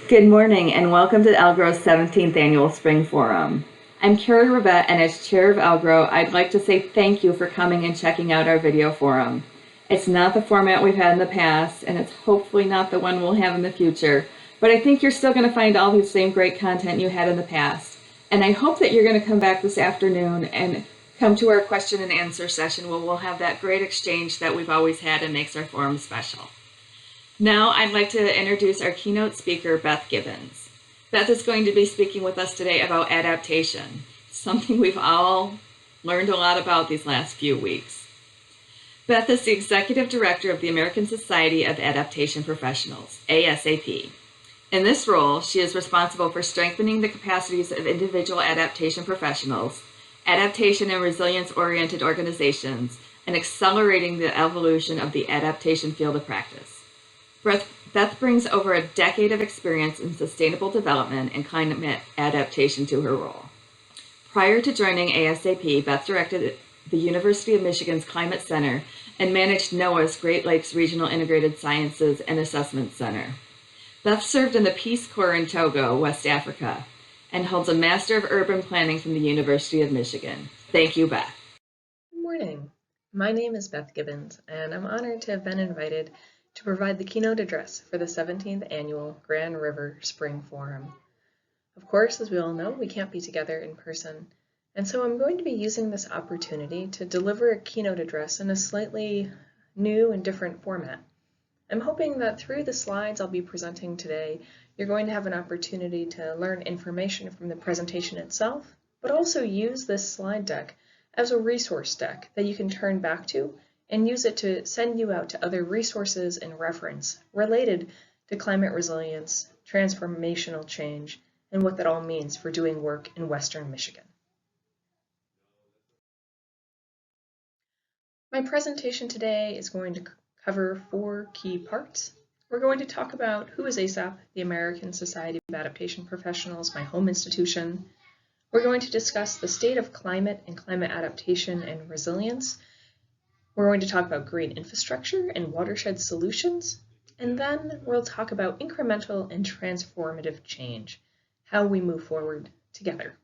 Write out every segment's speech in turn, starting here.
Good morning and welcome to Algro's 17th Annual Spring Forum. I'm Carrie Rivette, and as Chair of Algro, I'd like to say thank you for coming and checking out our video forum. It's not the format we've had in the past, and it's hopefully not the one we'll have in the future, but I think you're still going to find all the same great content you had in the past. And I hope that you're going to come back this afternoon and come to our question and answer session where we'll have that great exchange that we've always had and makes our forum special. Now I'd like to introduce our keynote speaker, Beth Gibbons. Beth is going to be speaking with us today about adaptation, something we've all learned a lot about these last few weeks. Beth is the Executive Director of the American Society of Adaptation Professionals, ASAP. In this role, she is responsible for strengthening the capacities of individual adaptation professionals, adaptation and resilience-oriented organizations, and accelerating the evolution of the adaptation field of practice. Beth brings over a decade of experience in sustainable development and climate adaptation to her role. Prior to joining ASAP, Beth directed the University of Michigan's Climate Center and managed NOAA's Great Lakes Regional Integrated Sciences and Assessment Center. Beth served in the Peace Corps in Togo, West Africa, and holds a Master of Urban Planning from the University of Michigan. Thank you, Beth. Good morning. My name is Beth Gibbons, and I'm honored to have been invited to provide the keynote address for the 17th Annual Grand River Spring Forum. Of course, as we all know, we can't be together in person, and so I'm going to be using this opportunity to deliver a keynote address in a slightly new and different format. I'm hoping that through the slides I'll be presenting today, you're going to have an opportunity to learn information from the presentation itself, but also use this slide deck as a resource deck that you can turn back to and use it to send you out to other resources and reference related to climate resilience, transformational change, and what that all means for doing work in Western Michigan. My presentation today is going to cover 4 key parts. We're going to talk about who is ASAP, the American Society of Adaptation Professionals, my home institution. We're going to discuss the state of climate and climate adaptation and resilience. We're going to talk about green infrastructure and watershed solutions, and then we'll talk about incremental and transformative change, how we move forward together.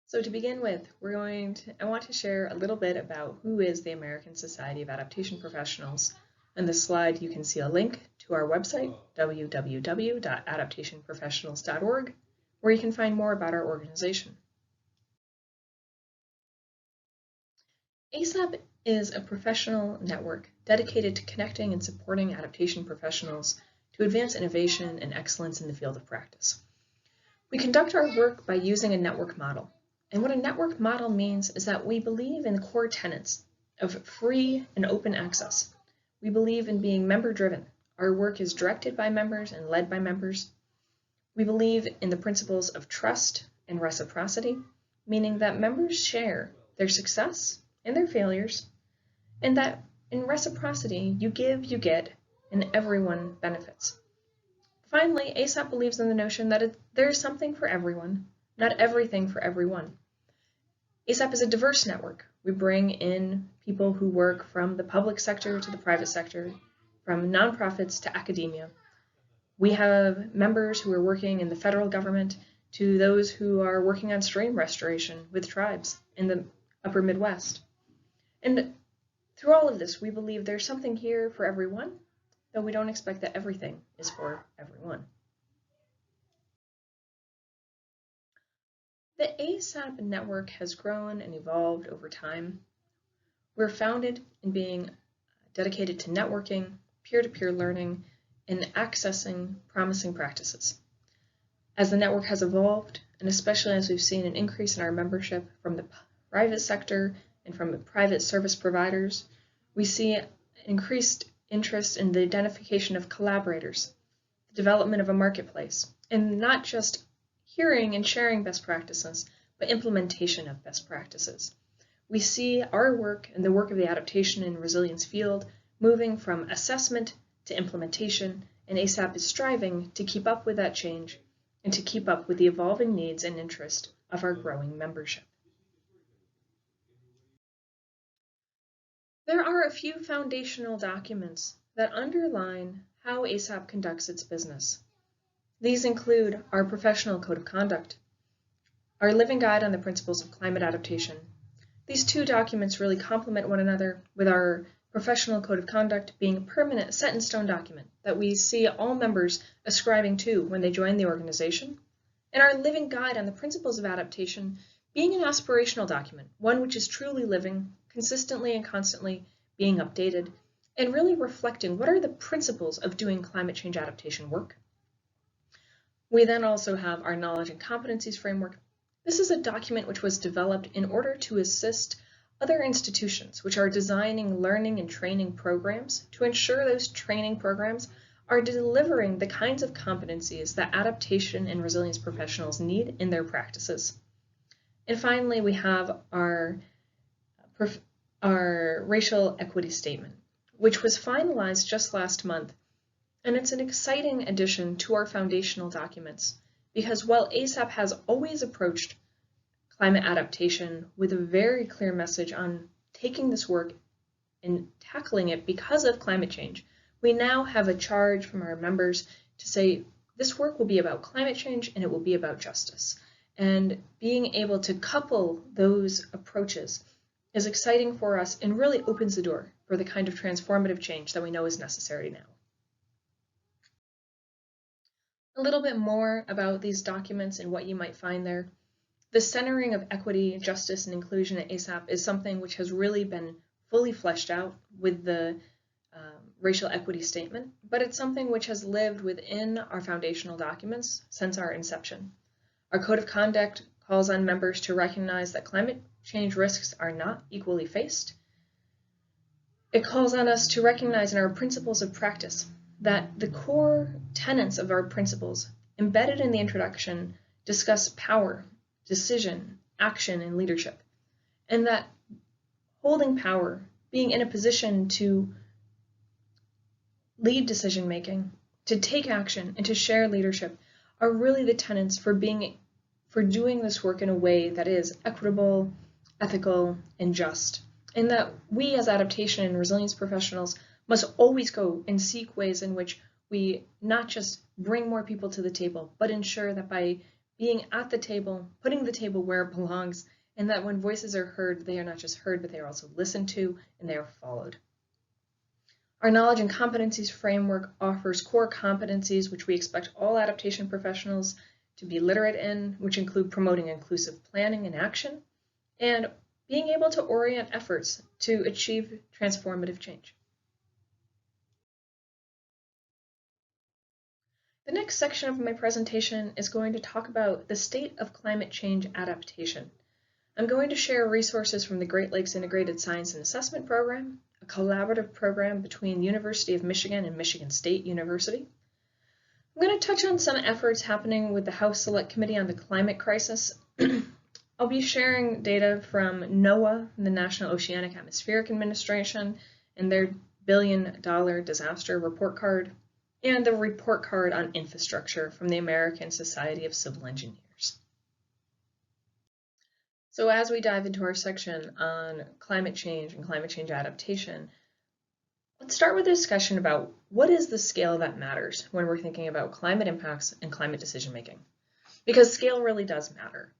So to begin with, I want to share a little bit about who is the American Society of Adaptation Professionals. On this slide, you can see a link to our website, www.adaptationprofessionals.org, where you can find more about our organization. ASAP is a professional network dedicated to connecting and supporting adaptation professionals to advance innovation and excellence in the field of practice. We conduct our work by using a network model. And what a network model means is that we believe in the core tenets of free and open access. We believe in being member-driven. Our work is directed by members and led by members. We believe in the principles of trust and reciprocity, meaning that members share their success and their failures, and that in reciprocity, you give, you get, and everyone benefits. Finally, ASAP believes in the notion that there is something for everyone, not everything for everyone. ASAP is a diverse network. We bring in people who work from the public sector to the private sector, from nonprofits to academia. We have members who are working in the federal government to those who are working on stream restoration with tribes in the upper Midwest. And through all of this, we believe there's something here for everyone, though we don't expect that everything is for everyone. The ASAP network has grown and evolved over time. We're founded in being dedicated to networking, peer-to-peer learning, and accessing promising practices. As the network has evolved, and especially as we've seen an increase in our membership from the private sector and from the private service providers, we see increased interest in the identification of collaborators, the development of a marketplace, and not just hearing and sharing best practices, but implementation of best practices. We see our work and the work of the adaptation and resilience field moving from assessment to implementation, and ASAP is striving to keep up with that change and to keep up with the evolving needs and interest of our growing membership. There are a few foundational documents that underline how ASAP conducts its business. These include our professional code of conduct, our living guide on the principles of climate adaptation. These two documents really complement one another, with our professional code of conduct being a permanent set-in-stone document that we see all members ascribing to when they join the organization, and our living guide on the principles of adaptation being an aspirational document, one which is truly living, consistently and constantly being updated, and really reflecting what are the principles of doing climate change adaptation work. We then also have our knowledge and competencies framework. This is a document which was developed in order to assist other institutions which are designing learning and training programs to ensure those training programs are delivering the kinds of competencies that adaptation and resilience professionals need in their practices. And finally, we have our racial equity statement, which was finalized just last month. And it's an exciting addition to our foundational documents because while ASAP has always approached climate adaptation with a very clear message on taking this work and tackling it because of climate change, we now have a charge from our members to say this work will be about climate change and it will be about justice. And being able to couple those approaches is exciting for us and really opens the door for the kind of transformative change that we know is necessary now. A little bit more about these documents and what you might find there. The centering of equity, justice, and inclusion at ASAP is something which has really been fully fleshed out with the racial equity statement, but it's something which has lived within our foundational documents since our inception. Our code of conduct calls on members to recognize that climate change risks are not equally faced. It calls on us to recognize in our principles of practice that the core tenets of our principles embedded in the introduction discuss power, decision, action, and leadership, and that holding power, being in a position to lead decision-making, to take action, and to share leadership are really the tenets for doing this work in a way that is equitable, ethical, and just, and that we as adaptation and resilience professionals must always go and seek ways in which we not just bring more people to the table, but ensure that by being at the table, putting the table where it belongs, and that when voices are heard, they are not just heard, but they are also listened to and they are followed. Our knowledge and competencies framework offers core competencies which we expect all adaptation professionals to be literate in, which include promoting inclusive planning and action, and being able to orient efforts to achieve transformative change. The next section of my presentation is going to talk about the state of climate change adaptation. I'm going to share resources from the Great Lakes Integrated Science and Assessment Program, a collaborative program between the University of Michigan and Michigan State University. I'm going to touch on some efforts happening with the House Select Committee on the Climate Crisis. I'll be sharing data from NOAA, the National Oceanic Atmospheric Administration, and their $1 billion disaster report card, and the report card on infrastructure from the American Society of Civil Engineers. So as we dive into our section on climate change and climate change adaptation, let's start with a discussion about what is the scale that matters when we're thinking about climate impacts and climate decision making. Because scale really does matter.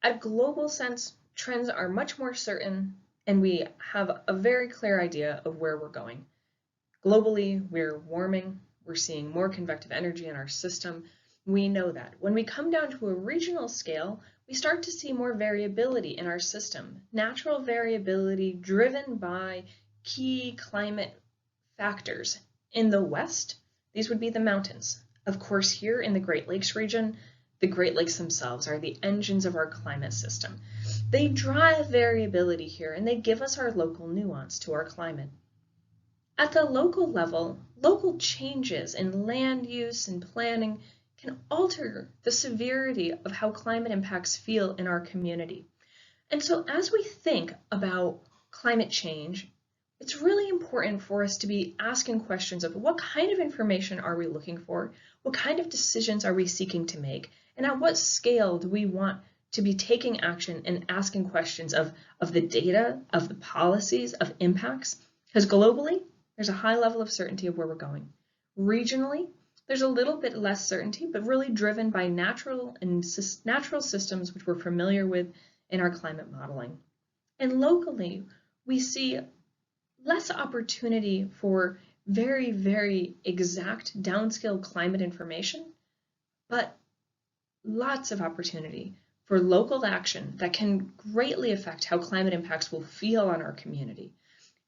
At a global sense, trends are much more certain and we have a very clear idea of where we're going. Globally, we're warming, we're seeing more convective energy in our system. We know that. When we come down to a regional scale, we start to see more variability in our system. Natural variability driven by key climate factors. In the West, these would be the mountains. Of course, here in the Great Lakes region, the Great Lakes themselves are the engines of our climate system. They drive variability here and they give us our local nuance to our climate. At the local level, local changes in land use and planning can alter the severity of how climate impacts feel in our community. And so as we think about climate change, it's really important for us to be asking questions of what kind of information are we looking for, what kind of decisions are we seeking to make, and at what scale do we want to be taking action and asking questions of the data, of the policies, of impacts, because globally, there's a high level of certainty of where we're going. Regionally, there's a little bit less certainty, but really driven by natural systems which we're familiar with in our climate modeling. And locally, we see less opportunity for very, very exact downscale climate information, but lots of opportunity for local action that can greatly affect how climate impacts will feel on our community.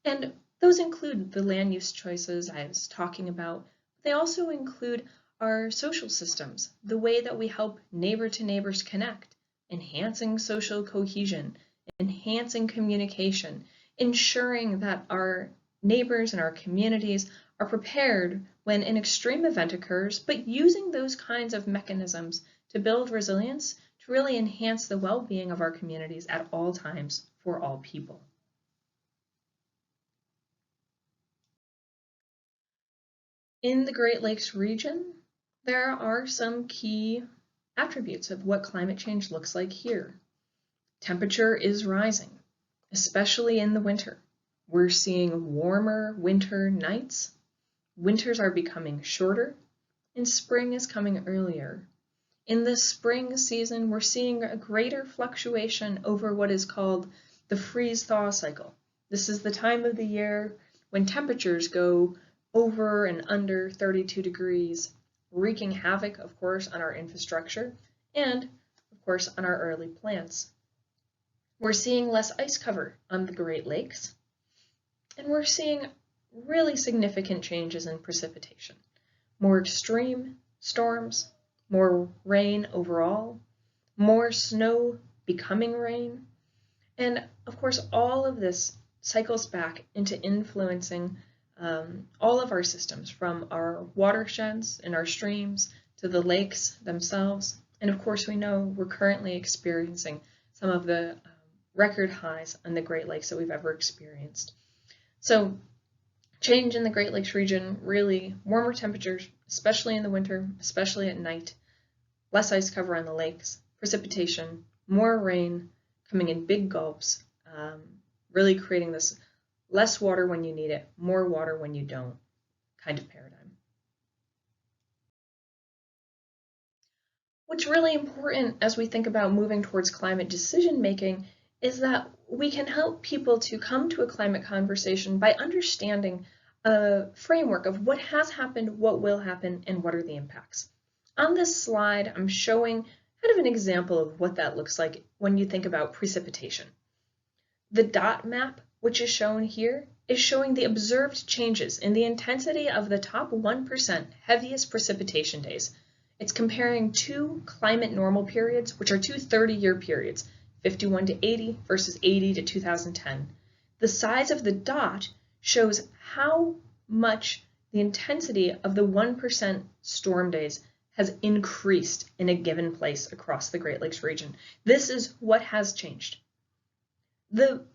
And those include the land use choices I was talking about. They also include our social systems, the way that we help neighbor to neighbors connect, enhancing social cohesion, enhancing communication, ensuring that our neighbors and our communities are prepared when an extreme event occurs, but using those kinds of mechanisms to build resilience to really enhance the well-being of our communities at all times for all people. In the Great Lakes region, there are some key attributes of what climate change looks like here. Temperature is rising, especially in the winter. We're seeing warmer winter nights. Winters are becoming shorter, and spring is coming earlier. In the spring season, we're seeing a greater fluctuation over what is called the freeze-thaw cycle. This is the time of the year when temperatures go over and under 32 degrees, wreaking havoc, of course, on our infrastructure and, of course, on our early plants. We're seeing less ice cover on the Great Lakes, and we're seeing really significant changes in precipitation. More extreme storms, more rain overall, more snow becoming rain, and of course all of this cycles back into influencing all of our systems, from our watersheds and our streams to the lakes themselves. And of course we know we're currently experiencing some of the record highs on the Great Lakes that we've ever experienced. So change in the Great Lakes region, really warmer temperatures, especially in the winter, especially at night, less ice cover on the lakes, precipitation, more rain coming in big gulps, really creating this less water when you need it, more water when you don't kind of paradigm. What's really important as we think about moving towards climate decision making is that we can help people to come to a climate conversation by understanding a framework of what has happened, what will happen, and what are the impacts. On this slide, I'm showing kind of an example of what that looks like when you think about precipitation. The dot map, which is shown here, is showing the observed changes in the intensity of the top 1% heaviest precipitation days. It's comparing two climate normal periods, which are two 30-year periods, 51 to 80 versus 80 to 2010. The size of the dot shows how much the intensity of the 1% storm days has increased in a given place across the Great Lakes region. This is what has changed. The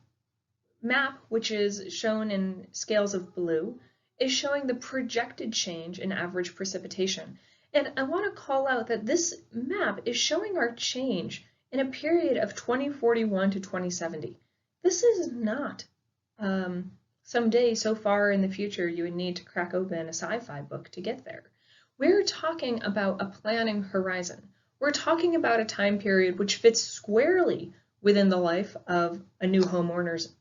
map, which is shown in scales of blue, is showing the projected change in average precipitation. And I want to call out that this map is showing our change in a period of 2041 to 2070. This is not someday so far in the future you would need to crack open a sci-fi book to get there. We're talking about a planning horizon. We're talking about a time period which fits squarely within the life of a new homeowner's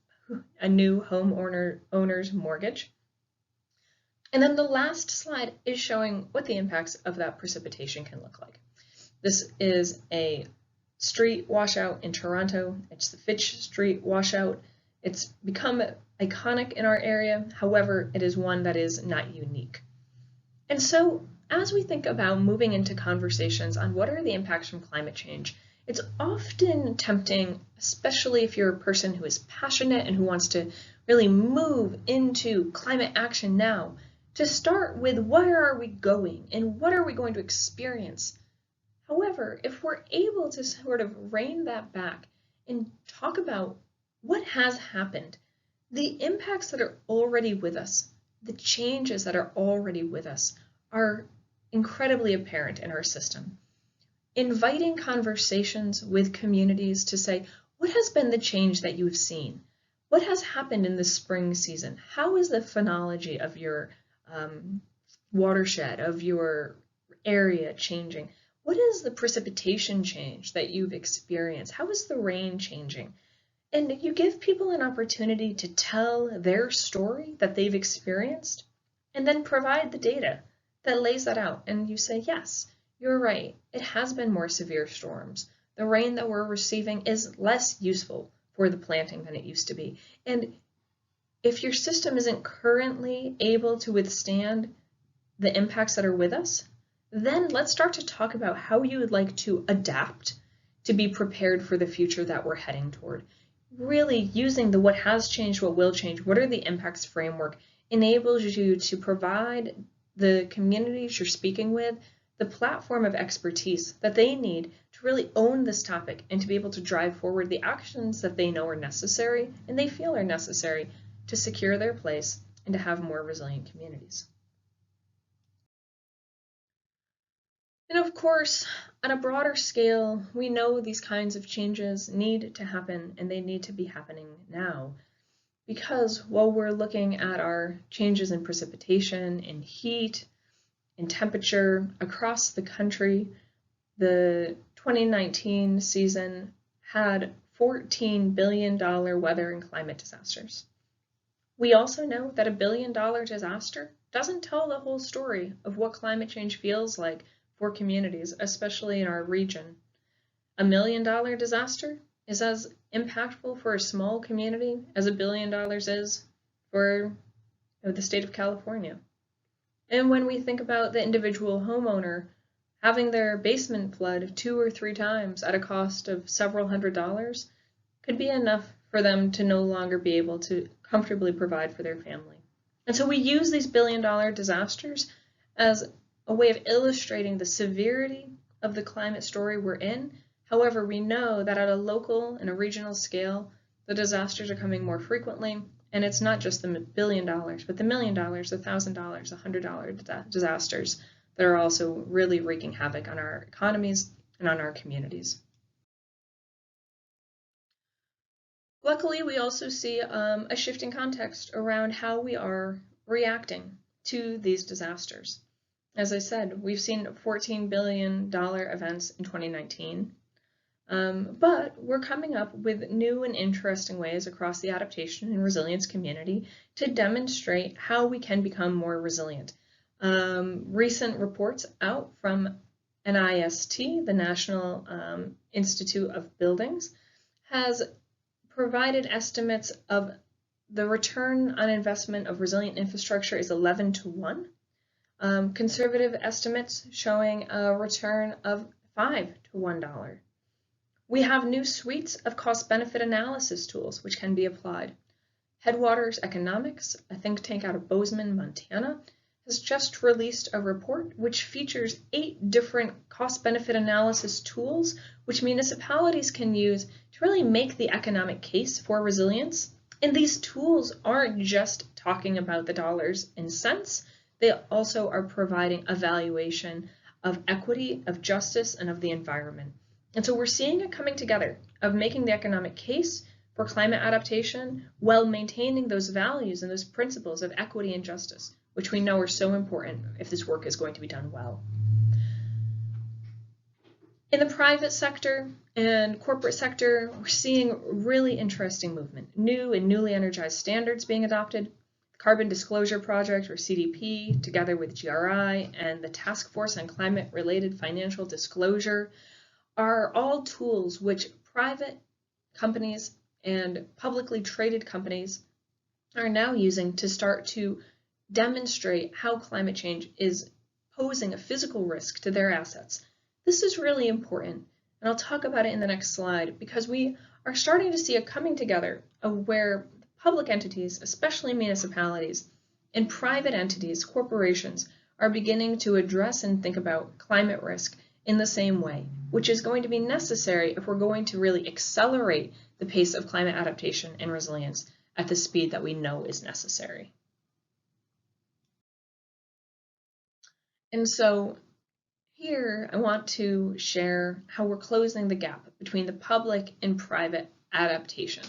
mortgage. And then the last slide is showing what the impacts of that precipitation can look like. This is a street washout in Toronto. It's the Fitch Street washout. It's become iconic in our area. However, it is one that is not unique. And so as we think about moving into conversations on what are the impacts from climate change, it's often tempting, especially if you're a person who is passionate and who wants to really move into climate action now, to start with where are we going and what are we going to experience. However, if we're able to sort of rein that back and talk about what has happened, the impacts that are already with us, the changes that are already with us are incredibly apparent in our system. Inviting conversations with communities to say, what has been the change that you've seen? What has happened in the spring season? How is the phenology of your watershed, of your area changing? What is the precipitation change that you've experienced? How is the rain changing? And you give people an opportunity to tell their story that they've experienced, and then provide the data that lays that out. And you say, yes, you're right. It has been more severe storms. The rain that we're receiving is less useful for the planting than it used to be. And if your system isn't currently able to withstand the impacts that are with us, then let's start to talk about how you would like to adapt to be prepared for the future that we're heading toward. Really using the what has changed, what will change, what are the impacts framework enables you to provide the communities you're speaking with the platform of expertise that they need to really own this topic and to be able to drive forward the actions that they know are necessary and they feel are necessary to secure their place and to have more resilient communities. And of course, on a broader scale, we know these kinds of changes need to happen and they need to be happening now. Because while we're looking at our changes in precipitation, in heat, in temperature across the country, the 2019 season had $14 billion weather and climate disasters. We also know that $1 billion disaster doesn't tell the whole story of what climate change feels like for communities, especially in our region. $1 million disaster is as impactful for a small community as $1 billion is for the state of California. And when we think about the individual homeowner having their basement flood 2 or 3 times at a cost of several $100s could be enough for them to no longer be able to comfortably provide for their family. And so we use these $1 billion disasters as a way of illustrating the severity of the climate story we're in. However, we know that at a local and a regional scale, the disasters are coming more frequently, and it's not just the $1 billion, but the $1 million, the $1,000, the $100 disasters that are also really wreaking havoc on our economies and on our communities. Luckily, we also see a shift in context around how we are reacting to these disasters. As I said, we've seen $14 billion events in 2019, but we're coming up with new and interesting ways across the adaptation and resilience community to demonstrate how we can become more resilient. Recent reports out from NIST, the National Institute of Buildings, has provided estimates of the return on investment of resilient infrastructure is 11 to 1. Conservative estimates showing a return of $5 to $1. We have new suites of cost-benefit analysis tools which can be applied. Headwaters Economics, a think tank out of Bozeman, Montana, has just released a report which features 8 different cost-benefit analysis tools which municipalities can use to really make the economic case for resilience. And these tools aren't just talking about the dollars and cents, they also are providing evaluation of equity, of justice, and of the environment. And so we're seeing a coming together of making the economic case for climate adaptation while maintaining those values and those principles of equity and justice, which we know are so important if this work is going to be done well. In the private sector and corporate sector, we're seeing really interesting movement. New and newly energized standards being adopted. The Carbon Disclosure Project, or CDP, together with GRI and the Task Force on Climate-Related Financial Disclosure, are all tools which private companies and publicly traded companies are now using to start to demonstrate how climate change is posing a physical risk to their assets. This is really important, and I'll talk about it in the next slide, because we are starting to see a coming together of where public entities, especially municipalities, and private entities, corporations, are beginning to address and think about climate risk in the same way, which is going to be necessary if we're going to really accelerate the pace of climate adaptation and resilience at the speed that we know is necessary. And so here I want to share how we're closing the gap between the public and private adaptation.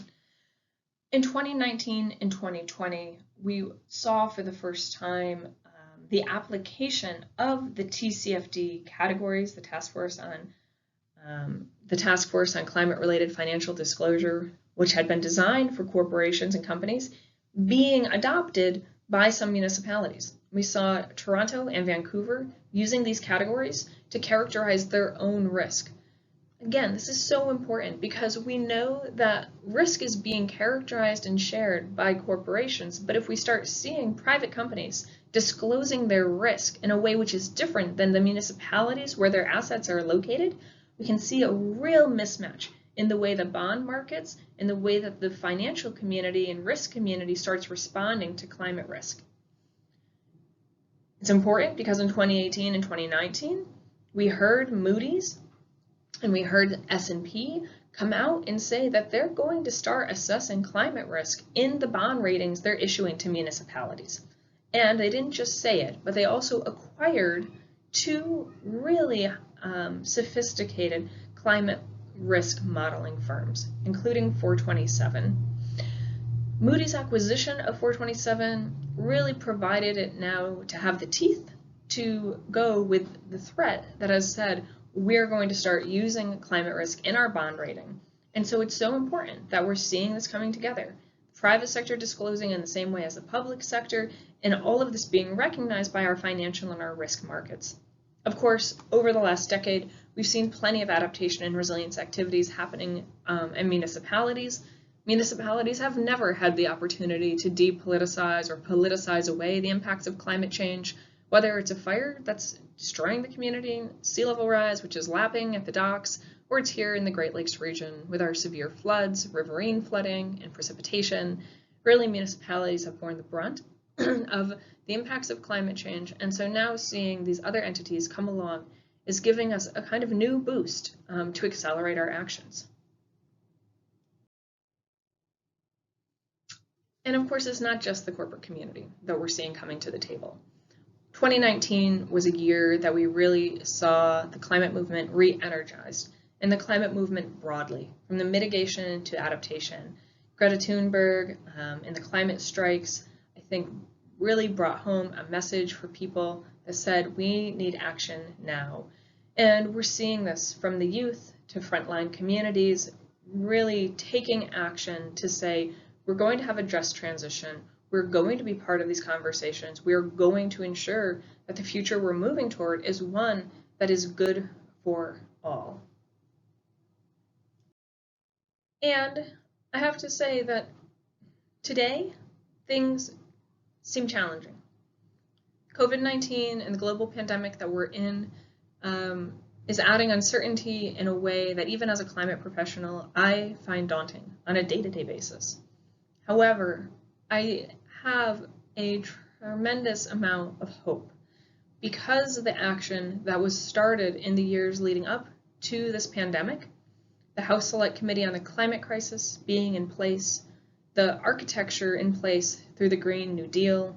In 2019 and 2020, we saw for the first time the application of the TCFD categories, the Task Force on Climate-Related Financial Disclosure, which had been designed for corporations and companies, being adopted by some municipalities. We saw Toronto and Vancouver using these categories to characterize their own risk. Again, this is so important because we know that risk is being characterized and shared by corporations, but if we start seeing private companies disclosing their risk in a way which is different than the municipalities where their assets are located, we can see a real mismatch in the way the bond markets and the way that the financial community and risk community starts responding to climate risk. It's important because in 2018 and 2019, we heard Moody's and we heard S&P come out and say that they're going to start assessing climate risk in the bond ratings they're issuing to municipalities. And they didn't just say it, but they also acquired two really sophisticated climate risk modeling firms, including 427. Moody's acquisition of 427 really provided it now to have the teeth to go with the threat that has said, we're going to start using climate risk in our bond rating. And so it's so important that we're seeing this coming together. Private sector disclosing in the same way as the public sector, and all of this being recognized by our financial and our risk markets. Of course, over the last decade, we've seen plenty of adaptation and resilience activities happening in municipalities. Municipalities have never had the opportunity to depoliticize or politicize away the impacts of climate change, whether it's a fire that's destroying the community, sea level rise, which is lapping at the docks, or it's here in the Great Lakes region with our severe floods, riverine flooding, and precipitation. Really, municipalities have borne the brunt of the impacts of climate change, and so now seeing these other entities come along is giving us a kind of new boost to accelerate our actions. And of course, it's not just the corporate community that we're seeing coming to the table. 2019 was a year that we really saw the climate movement re-energized, and the climate movement broadly, from the mitigation to adaptation. Greta Thunberg and the climate strikes, I think, really brought home a message for people that said we need action now. And we're seeing this from the youth to frontline communities, really taking action to say, we're going to have a just transition. We're going to be part of these conversations. We're going to ensure that the future we're moving toward is one that is good for all. And I have to say that today, things seem challenging. COVID-19 and the global pandemic that we're in is adding uncertainty in a way that even as a climate professional, I find daunting on a day-to-day basis. However, I have a tremendous amount of hope because of the action that was started in the years leading up to this pandemic, the House Select Committee on the Climate Crisis being in place, the architecture in place through the Green New Deal,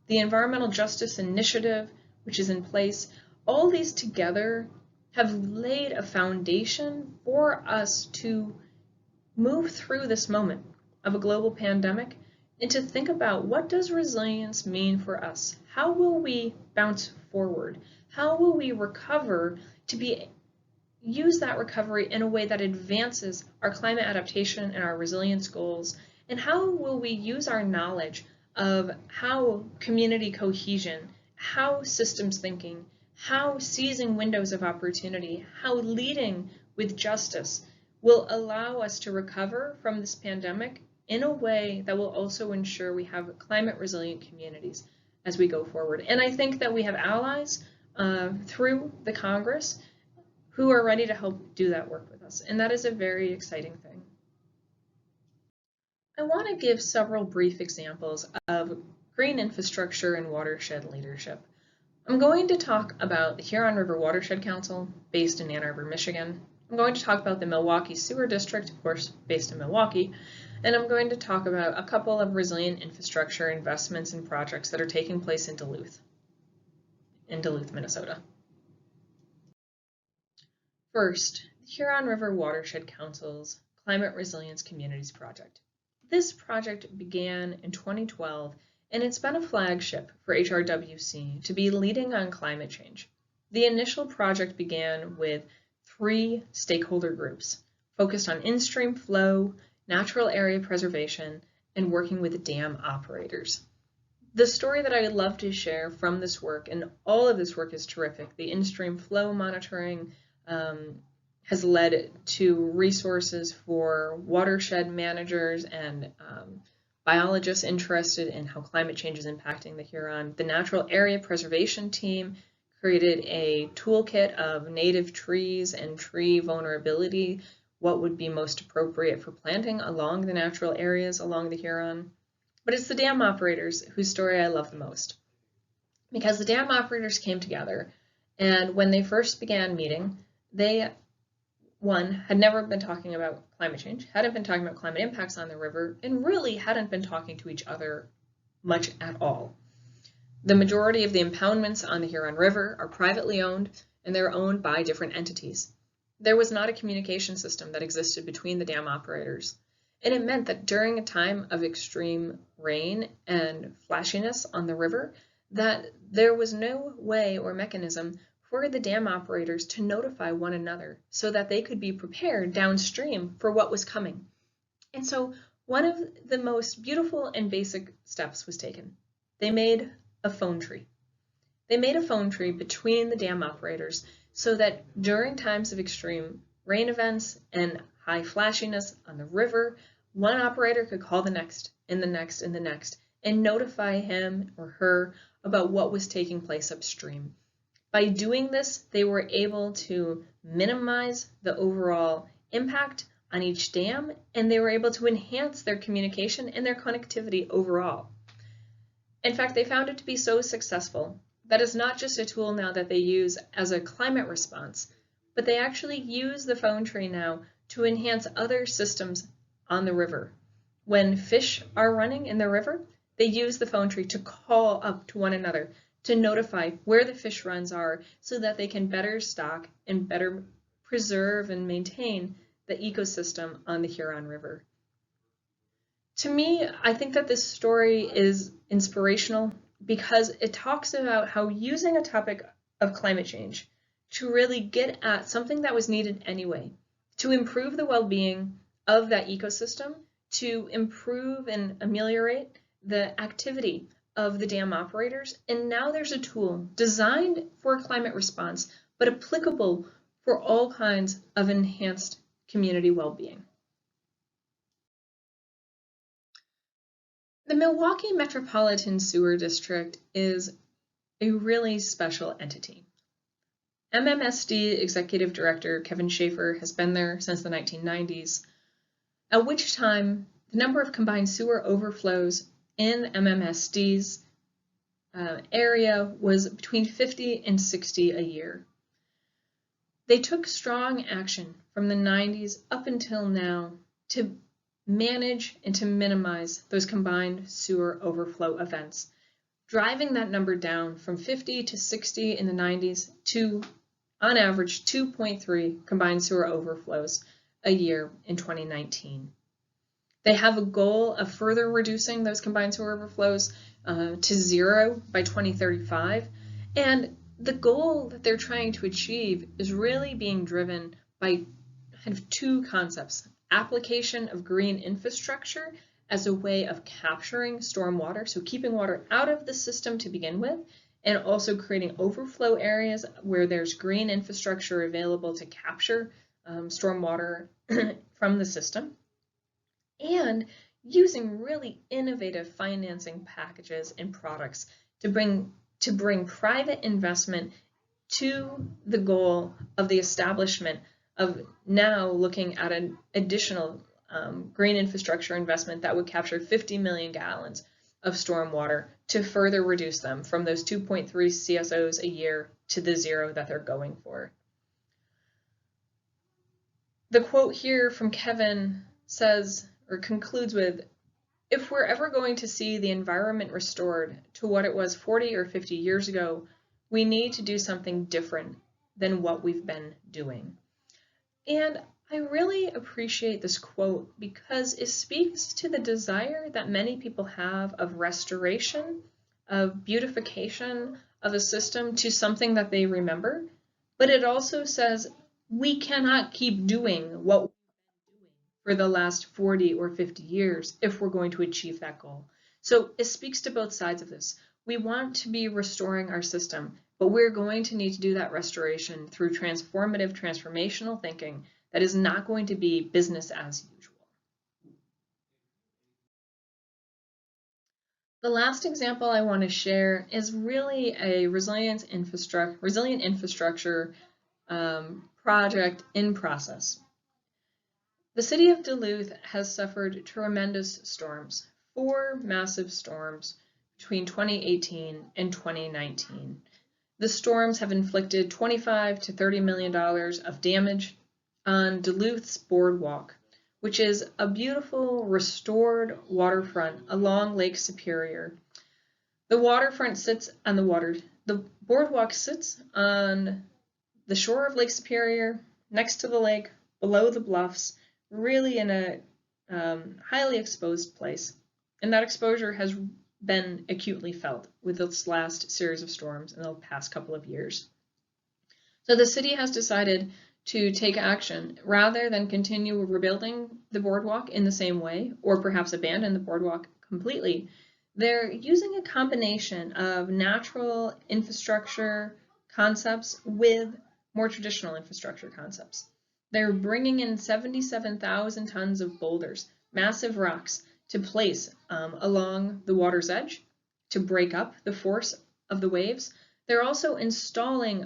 the Environmental Justice Initiative, which is in place. All these together have laid a foundation for us to move through this moment of a global pandemic and to think about, what does resilience mean for us? How will we bounce forward? How will we recover to use that recovery in a way that advances our climate adaptation and our resilience goals? And how will we use our knowledge of how community cohesion, how systems thinking, how seizing windows of opportunity, how leading with justice will allow us to recover from this pandemic in a way that will also ensure we have climate resilient communities as we go forward. And I think that we have allies through the Congress who are ready to help do that work with us. And that is a very exciting thing. I want to give several brief examples of green infrastructure and watershed leadership. I'm going to talk about the Huron River Watershed Council, based in Ann Arbor, Michigan. I'm going to talk about the Milwaukee Sewer District, of course, based in Milwaukee. And I'm going to talk about a couple of resilient infrastructure investments and projects that are taking place in Duluth, Minnesota. First, the Huron River Watershed Council's Climate Resilience Communities Project. This project began in 2012 and it's been a flagship for HRWC to be leading on climate change. The initial project began with 3 stakeholder groups focused on in-stream flow, natural area preservation, and working with dam operators. The story that I would love to share from this work, and all of this work is terrific. The in-stream flow monitoring has led to resources for watershed managers and biologists interested in how climate change is impacting the Huron. The Natural Area Preservation Team created a toolkit of native trees and tree vulnerability, what would be most appropriate for planting along the natural areas along the Huron. But it's the dam operators whose story I love the most, because the dam operators came together, and when they first began meeting, they, one, had never been talking about climate change, hadn't been talking about climate impacts on the river, and really hadn't been talking to each other much at all. The majority of the impoundments on the Huron River are privately owned, and they're owned by different entities. There was not a communication system that existed between the dam operators, and it meant that during a time of extreme rain and flashiness on the river, that there was no way or mechanism for the dam operators to notify one another so that they could be prepared downstream for what was coming. And so one of the most beautiful and basic steps was taken. They made a phone tree. They made a phone tree between the dam operators so that during times of extreme rain events and high flashiness on the river, one operator could call the next and the next and the next and notify him or her about what was taking place upstream. By doing this, they were able to minimize the overall impact on each dam, and they were able to enhance their communication and their connectivity overall. In fact, they found it to be so successful that it's not just a tool now that they use as a climate response, but they actually use the phone tree now to enhance other systems on the river. When fish are running in the river, they use the phone tree to call up to one another to notify where the fish runs are so that they can better stock and better preserve and maintain the ecosystem on the Huron River. To me, I think that this story is inspirational because it talks about how using a topic of climate change to really get at something that was needed anyway, to improve the well-being of that ecosystem, to improve and ameliorate the activity of the dam operators. And now there's a tool designed for climate response, but applicable for all kinds of enhanced community well-being. The Milwaukee Metropolitan Sewer District is a really special entity. MMSD Executive Director Kevin Schaefer has been there since the 1990s, at which time the number of combined sewer overflows in MMSD's area was between 50 and 60 a year. They took strong action from the 90s up until now to manage and to minimize those combined sewer overflow events, driving that number down from 50 to 60 in the 90s to, on average, 2.3 combined sewer overflows a year in 2019. They have a goal of further reducing those combined sewer overflows to 0 by 2035, and the goal that they're trying to achieve is really being driven by kind of 2 concepts: application of green infrastructure as a way of capturing stormwater, so keeping water out of the system to begin with, and also creating overflow areas where there's green infrastructure available to capture stormwater from the system, and using really innovative financing packages and products to bring private investment to the goal of the establishment of now looking at an additional green infrastructure investment that would capture 50 million gallons of stormwater to further reduce them from those 2.3 CSOs a year to the 0 that they're going for. The quote here from Kevin says, or concludes with, "If we're ever going to see the environment restored to what it was 40 or 50 years ago, we need to do something different than what we've been doing." And I really appreciate this quote because it speaks to the desire that many people have of restoration, of beautification of a system to something that they remember. But it also says we cannot keep doing what we've been doing for the last 40 or 50 years if we're going to achieve that goal. So it speaks to both sides of this. We want to be restoring our system, but we're going to need to do that restoration through transformative, transformational thinking that is not going to be business as usual. The last example I want to share is really a resilient infrastructure project in process. The city of Duluth has suffered tremendous storms, 4 massive storms between 2018 and 2019. The storms have inflicted $25 to $30 million of damage on Duluth's boardwalk, which is a beautiful restored waterfront along Lake Superior. The waterfront sits on the water. The boardwalk sits on the shore of Lake Superior, next to the lake, below the bluffs, really in a highly exposed place. And that exposure has been acutely felt with this last series of storms in the past couple of years. So the city has decided to take action rather than continue rebuilding the boardwalk in the same way, or perhaps abandon the boardwalk completely. They're using a combination of natural infrastructure concepts with more traditional infrastructure concepts. They're bringing in 77,000 tons of boulders, massive rocks, to place along the water's edge to break up the force of the waves. They're also installing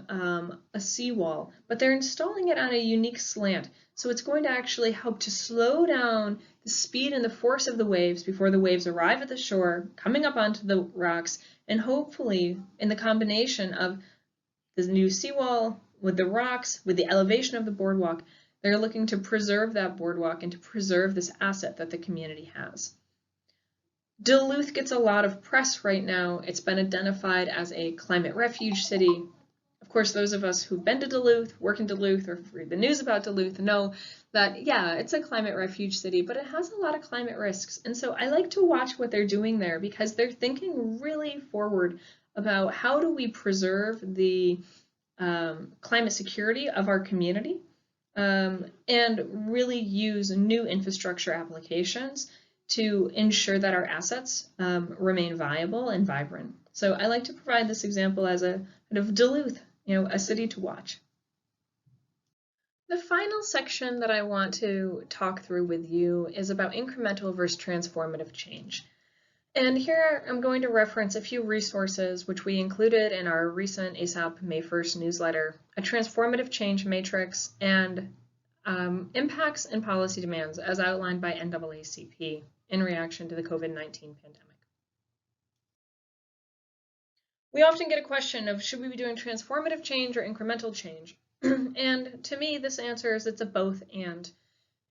a seawall, but they're installing it on a unique slant. So it's going to actually help to slow down the speed and the force of the waves before the waves arrive at the shore, coming up onto the rocks, and hopefully in the combination of the new seawall with the rocks, with the elevation of the boardwalk, they're looking to preserve that boardwalk and to preserve this asset that the community has. Duluth gets a lot of press right now. It's been identified as a climate refuge city. Of course, those of us who've been to Duluth, work in Duluth, or read the news about Duluth know that, yeah, it's a climate refuge city, but it has a lot of climate risks. And so I like to watch what they're doing there because they're thinking really forward about how do we preserve the climate security of our community and really use new infrastructure applications to ensure that our assets remain viable and vibrant. So I like to provide this example as a kind of Duluth, a city to watch. The final section that I want to talk through with you is about incremental versus transformative change. And here I'm going to reference a few resources which we included in our recent ASAP May 1st newsletter, a transformative change matrix, and impacts and policy demands as outlined by NAACP in reaction to the COVID-19 pandemic. We often get a question of should we be doing transformative change or incremental change? And to me, this answer is it's a both and.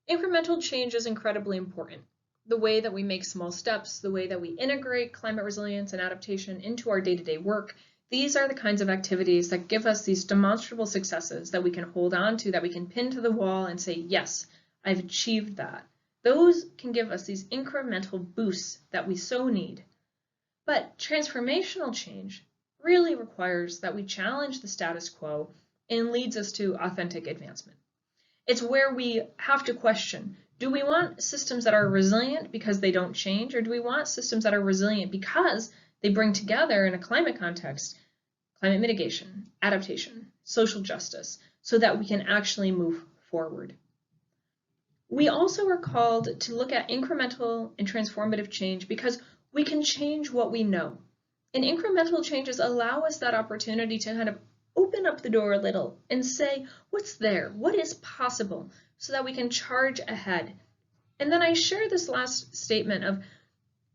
Incremental change is incredibly important. The way that we make small steps, the way that we integrate climate resilience and adaptation into our day-to-day work, these are the kinds of activities that give us these demonstrable successes that we can hold on to, that we can pin to the wall and say, yes, I've achieved that. Those can give us these incremental boosts that we so need. But transformational change really requires that we challenge the status quo and leads us to authentic advancement. It's where we have to question, do we want systems that are resilient because they don't change, or do we want systems that are resilient because they bring together in a climate context, climate mitigation, adaptation, social justice, so that we can actually move forward? We also are called to look at incremental and transformative change because we can change what we know. And incremental changes allow us that opportunity to kind of open up the door a little and say, what's there? What is possible? So that we can charge ahead. And then I share this last statement of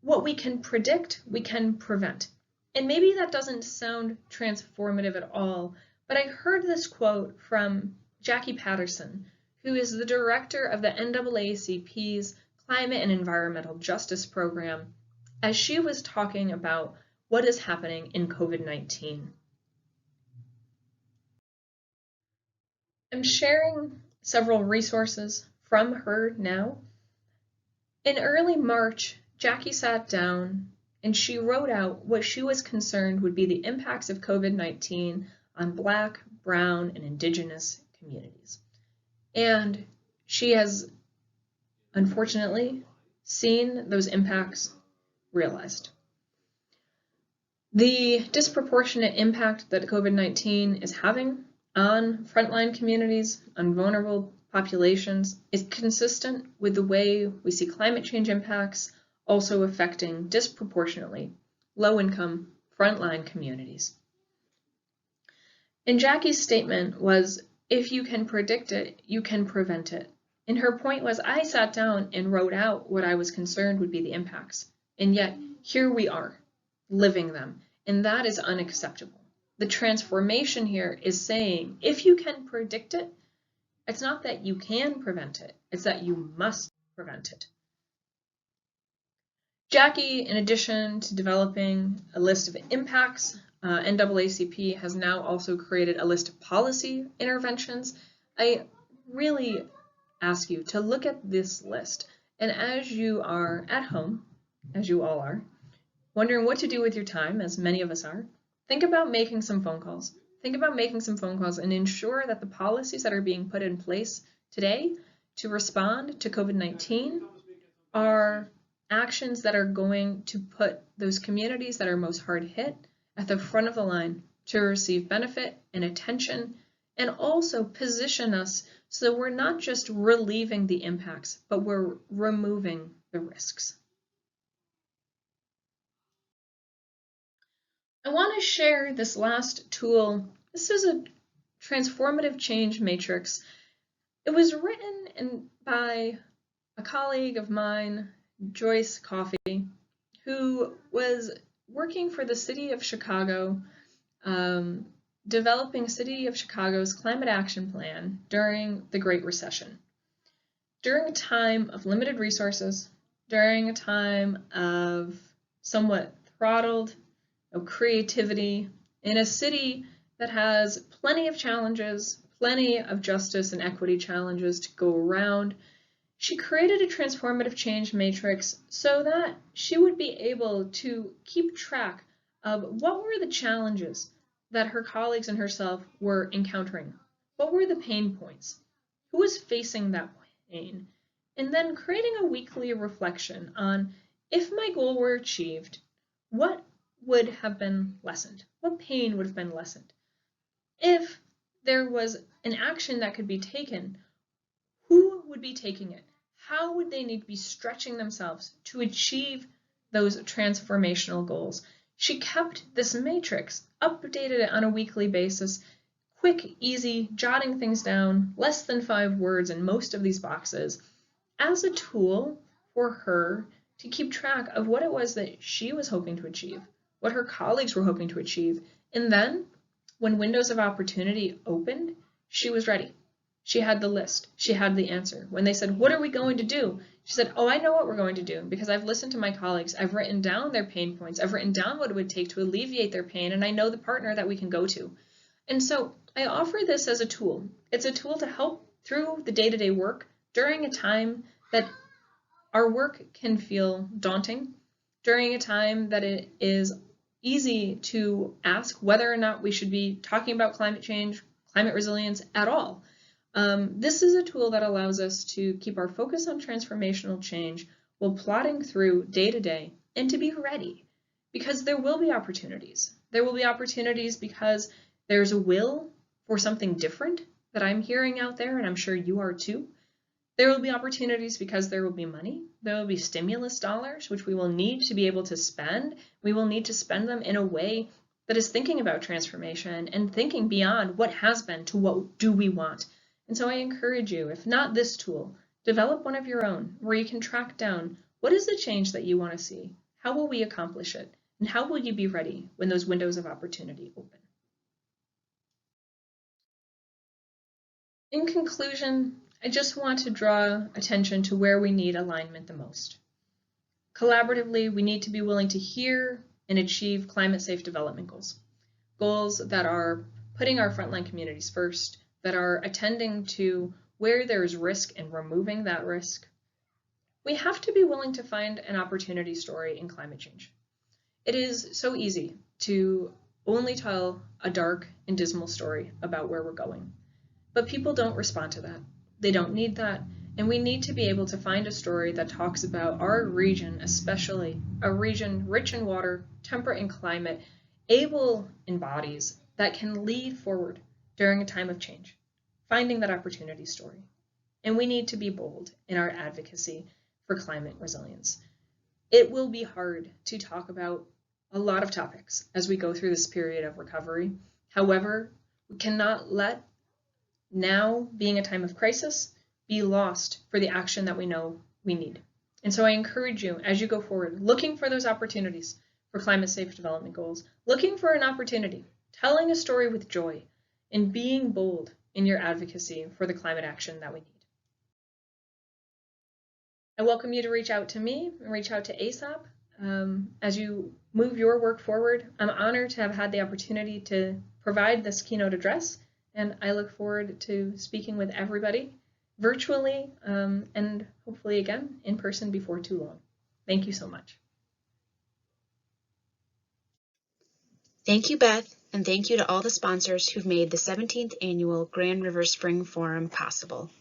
what we can predict, we can prevent. And maybe that doesn't sound transformative at all, but I heard this quote from Jackie Patterson, who is the director of the NAACP's Climate and Environmental Justice Program, as she was talking about what is happening in COVID-19. I'm sharing several resources from her now. In early March, Jackie sat down and she wrote out what she was concerned would be the impacts of COVID-19 on Black, Brown, and Indigenous communities. And she has, unfortunately, seen those impacts realized. The disproportionate impact that COVID-19 is having on frontline communities, on vulnerable populations, is consistent with the way we see climate change impacts also affecting disproportionately low-income frontline communities. And Jackie's statement was, if you can predict it, you can prevent it. And her point was, I sat down and wrote out what I was concerned would be the impacts. And yet, here we are, living them. And that is unacceptable. The transformation here is saying, if you can predict it, it's not that you can prevent it, it's that you must prevent it. Jackie, in addition to developing a list of impacts, NAACP has now also created a list of policy interventions. I really ask you to look at this list, and as you are at home, as you all are, wondering what to do with your time, as many of us are, think about making some phone calls. Think about making some phone calls and ensure that the policies that are being put in place today to respond to COVID-19 are actions that are going to put those communities that are most hard hit at the front of the line to receive benefit and attention, and also position us so that we're not just relieving the impacts, but we're removing the risks. I want to share this last tool. This is a transformative change matrix. It was written by a colleague of mine, Joyce Coffey, who was working for the city of Chicago, developing City of Chicago's climate action plan during the Great Recession. During a time of limited resources, during a time of somewhat throttled creativity, in a city that has plenty of challenges, plenty of justice and equity challenges to go around, she created a transformative change matrix so that she would be able to keep track of what were the challenges that her colleagues and herself were encountering. What were the pain points? Who was facing that pain? And then creating a weekly reflection on, if my goal were achieved, what would have been lessened? What pain would have been lessened? If there was an action that could be taken, who would be taking it? How would they need to be stretching themselves to achieve those transformational goals? She kept this matrix, updated it on a weekly basis, quick, easy, jotting things down, less than 5 words in most of these boxes, as a tool for her to keep track of what it was that she was hoping to achieve, what her colleagues were hoping to achieve. And then, when windows of opportunity opened, she was ready. She had the list. She had the answer. When they said, what are we going to do? She said, oh, I know what we're going to do because I've listened to my colleagues. I've written down their pain points. I've written down what it would take to alleviate their pain, and I know the partner that we can go to. And so I offer this as a tool. It's a tool to help through the day-to-day work during a time that our work can feel daunting, during a time that it is easy to ask whether or not we should be talking about climate change, climate resilience at all. This is a tool that allows us to keep our focus on transformational change while plodding through day to day and to be ready, because there will be opportunities. There will be opportunities because there's a will for something different that I'm hearing out there, and I'm sure you are too. There will be opportunities because there will be money. There will be stimulus dollars, which we will need to be able to spend. We will need to spend them in a way that is thinking about transformation and thinking beyond what has been to what do we want. And so I encourage you, if not this tool, develop one of your own where you can track down what is the change that you want to see, how will we accomplish it, and how will you be ready when those windows of opportunity open. In conclusion, I just want to draw attention to where we need alignment the most. Collaboratively, we need to be willing to hear and achieve climate-safe development goals. Goals that are putting our frontline communities first, that are attending to where there's risk and removing that risk, we have to be willing to find an opportunity story in climate change. It is so easy to only tell a dark and dismal story about where we're going, but people don't respond to that. They don't need that, and we need to be able to find a story that talks about our region, especially a region rich in water, temperate in climate, able in bodies that can lead forward during a time of change, finding that opportunity story. And we need to be bold in our advocacy for climate resilience. It will be hard to talk about a lot of topics as we go through this period of recovery. However, we cannot let now being a time of crisis be lost for the action that we know we need. And so I encourage you, as you go forward, looking for those opportunities for climate safe development goals, looking for an opportunity, telling a story with joy, and being bold in your advocacy for the climate action that we need. I welcome you to reach out to me and reach out to ASAP as you move your work forward. I'm honored to have had the opportunity to provide this keynote address, and I look forward to speaking with everybody virtually and hopefully again in person before too long. Thank you so much. Thank you, Beth, and thank you to all the sponsors who've made the 17th Annual Grand River Spring Forum possible.